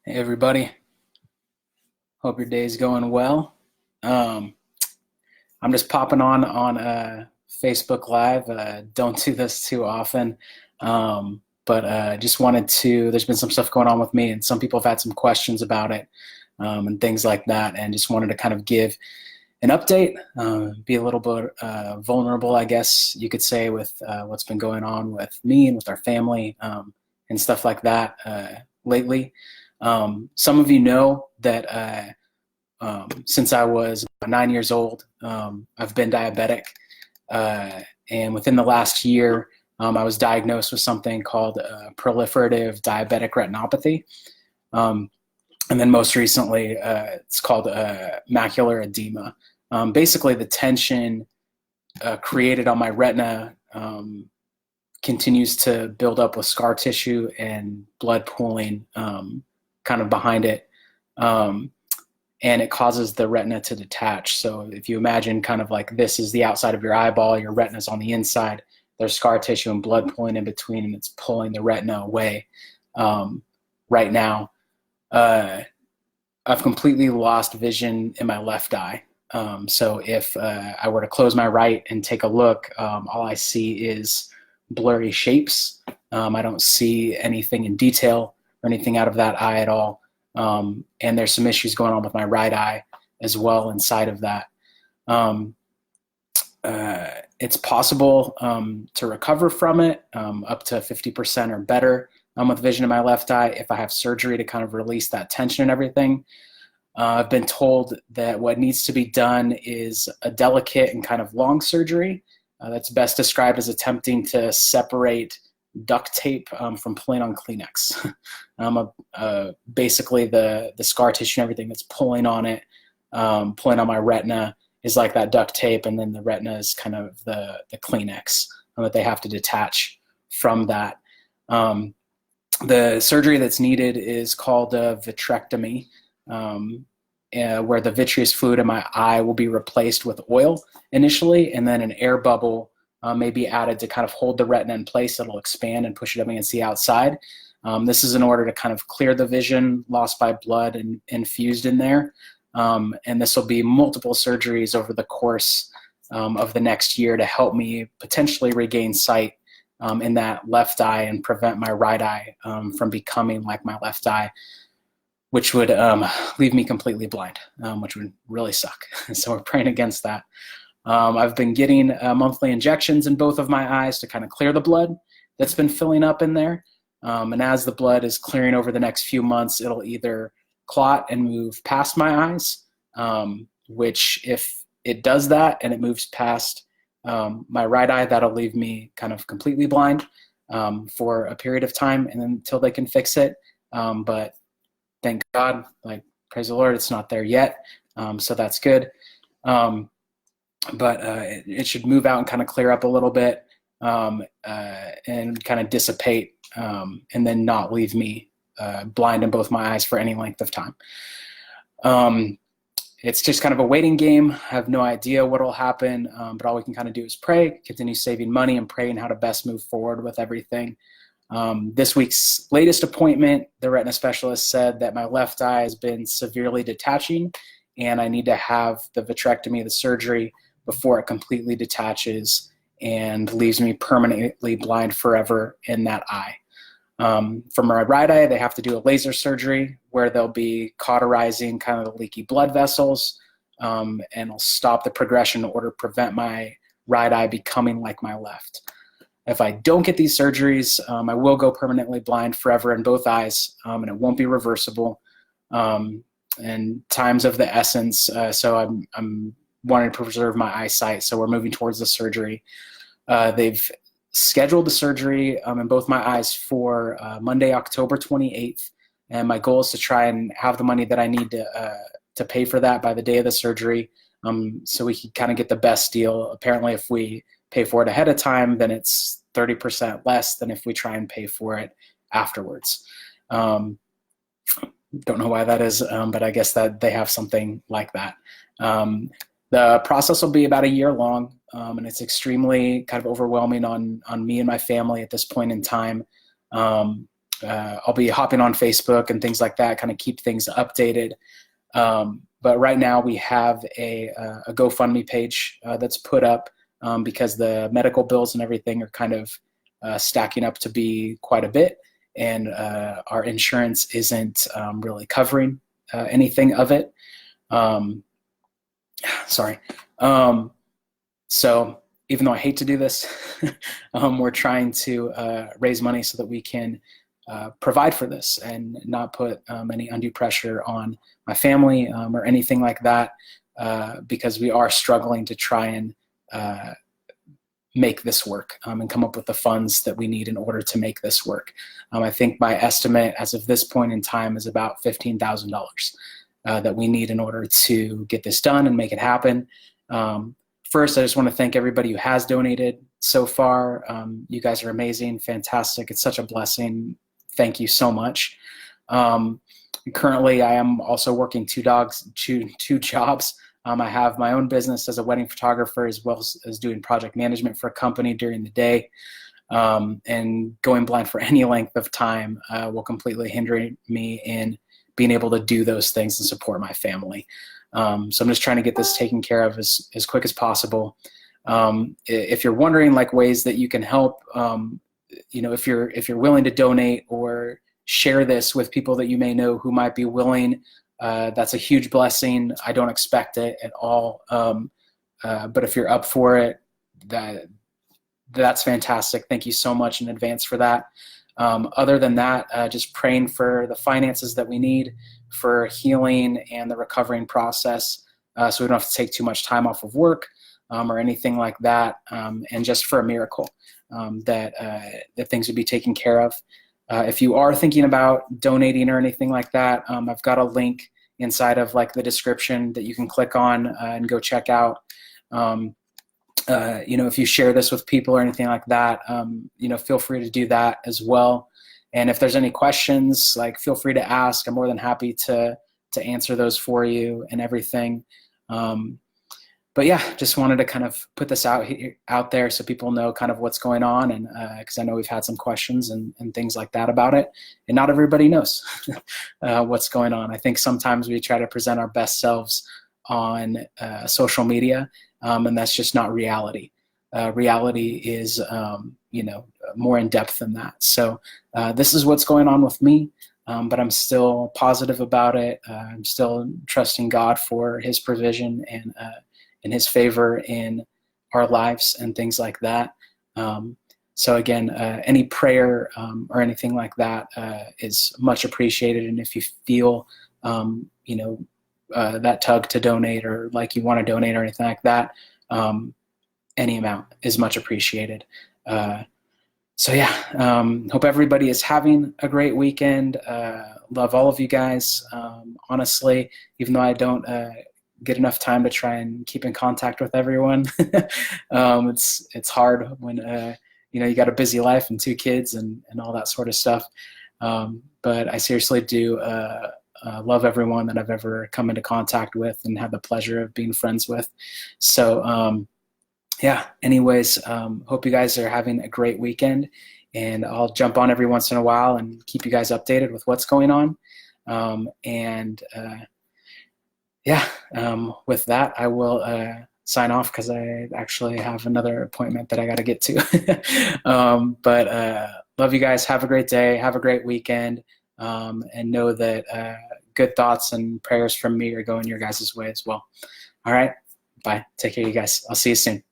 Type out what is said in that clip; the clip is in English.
Hey everybody, hope your day's going well. Um, I'm just popping on Facebook Live. Don't do this too often, but just wanted to. There's been some stuff going on with me, and some people have had some questions about it and things like that, and just wanted to kind of give an update, be a little bit vulnerable, I guess you could say, with what's been going on with me and with our family and stuff like that lately. Some of you know that since I was about 9 years old, I've been diabetic. And within the last year, I was diagnosed with something called proliferative diabetic retinopathy. Um, and then most recently, it's called macular edema. Basically, the tension created on my retina continues to build up with scar tissue and blood pooling kind of behind it. And it causes the retina to detach. So if you imagine kind of like this is the outside of your eyeball, your retina's on the inside, there's scar tissue and blood pooling in between, and it's pulling the retina away. Right now, I've completely lost vision in my left eye. So if I were to close my right and take a look, all I see is blurry shapes. I don't see anything in detail or anything out of that eye at all. And there's some issues going on with my right eye as well inside of that. It's possible to recover from it up to 50% or better with vision in my left eye if I have surgery to kind of release that tension and everything. I've been told that what needs to be done is a delicate and kind of long surgery that's best described as attempting to separate duct tape from pulling on Kleenex. Basically, the scar tissue and everything that's pulling on it, pulling on my retina, is like that duct tape, and then the retina is kind of the Kleenex that they have to detach from that. The surgery that's needed is called a vitrectomy, where the vitreous fluid in my eye will be replaced with oil initially, and then an air bubble may be added to kind of hold the retina in place. It'll expand and push it up against the outside. This is in order to kind of clear the vision lost by blood and infused in there. And this will be multiple surgeries over the course of the next year to help me potentially regain sight in that left eye and prevent my right eye from becoming like my left eye, which would leave me completely blind, which would really suck. So we're praying against that. I've been getting monthly injections in both of my eyes to kind of clear the blood that's been filling up in there. And as the blood is clearing over the next few months, it'll either clot and move past my eyes, which if it does that and it moves past my right eye, that'll leave me kind of completely blind for a period of time and then until they can fix it. But thank God, like, praise the Lord, it's not there yet. So that's good. But it should move out and kind of clear up a little bit and kind of dissipate and then not leave me blind in both my eyes for any length of time. It's just kind of a waiting game. I have no idea what will happen, but all we can kind of do is pray, continue saving money, and praying how to best move forward with everything. This week's latest appointment, the retina specialist said that my left eye has been severely detaching, and I need to have the vitrectomy, the surgery, before it completely detaches and leaves me permanently blind forever in that eye. For my right eye, they have to do a laser surgery where they'll be cauterizing kind of the leaky blood vessels and it'll stop the progression in order to prevent my right eye becoming like my left. If I don't get these surgeries, I will go permanently blind forever in both eyes, and it won't be reversible. And time's of the essence, so I'm wanting to preserve my eyesight, so we're moving towards the surgery. They've scheduled the surgery in both my eyes for Monday, October 28th, and my goal is to try and have the money that I need to pay for that by the day of the surgery, so we can kind of get the best deal. Apparently, if we pay for it ahead of time, then it's 30% less than if we try and pay for it afterwards. Don't know why that is, but I guess that they have something like that. The process will be about a year long, and it's extremely kind of overwhelming on me and my family at this point in time. I'll be hopping on Facebook and things like that, kind of keep things updated. But right now we have a GoFundMe page that's put up because the medical bills and everything are kind of stacking up to be quite a bit, and our insurance isn't really covering anything of it. Sorry. So even though I hate to do this, we're trying to raise money so that we can provide for this and not put any undue pressure on my family or anything like that, because we are struggling to try and make this work and come up with the funds that we need in order to make this work. I think my estimate as of this point in time is about $15,000 that we need in order to get this done and make it happen. First, I just want to thank everybody who has donated so far. You guys are amazing, fantastic. It's such a blessing. Thank you so much. Currently, I am also working two jobs. I have my own business as a wedding photographer, as well as doing project management for a company during the day. And going blind for any length of time will completely hinder me in being able to do those things and support my family. So I'm just trying to get this taken care of as quick as possible. If you're wondering like ways that you can help, if you're willing to donate or share this with people that you may know who might be willing, that's a huge blessing. I don't expect it at all. But if you're up for it, that's fantastic. Thank you so much in advance for that. Other than that, just praying for the finances that we need for healing and the recovering process, so we don't have to take too much time off of work or anything like that, and just for a miracle that things would be taken care of. If you are thinking about donating or anything like that, I've got a link inside of like the description that you can click on and go check out. If you share this with people or anything like that, feel free to do that as well. And if there's any questions, like feel free to ask. I'm more than happy to answer those for you and everything. But yeah, just wanted to kind of put this out there so people know kind of what's going on, and because I know we've had some questions and things like that about it, and not everybody knows what's going on. I think sometimes we try to present our best selves on social media, and that's just not reality. Reality is, more in depth than that. So this is what's going on with me, but I'm still positive about it. I'm still trusting God for His provision and His favor in our lives and things like that. So again, any prayer or anything like that is much appreciated. And if you feel, that tug to donate, or like you want to donate or anything like that, any amount is much appreciated. So yeah, hope everybody is having a great weekend. Love all of you guys. Honestly, even though I don't get enough time to try and keep in contact with everyone, it's hard when you got a busy life and 2 kids and all that sort of stuff. But I seriously do love everyone that I've ever come into contact with and had the pleasure of being friends with. So yeah, anyways, hope you guys are having a great weekend, and I'll jump on every once in a while and keep you guys updated with what's going on. With that, I will sign off because I actually have another appointment that I got to get to. But love you guys. Have a great day. Have a great weekend. And know that good thoughts and prayers from me are going your guys' way as well. All right. Bye. Take care, you guys. I'll see you soon.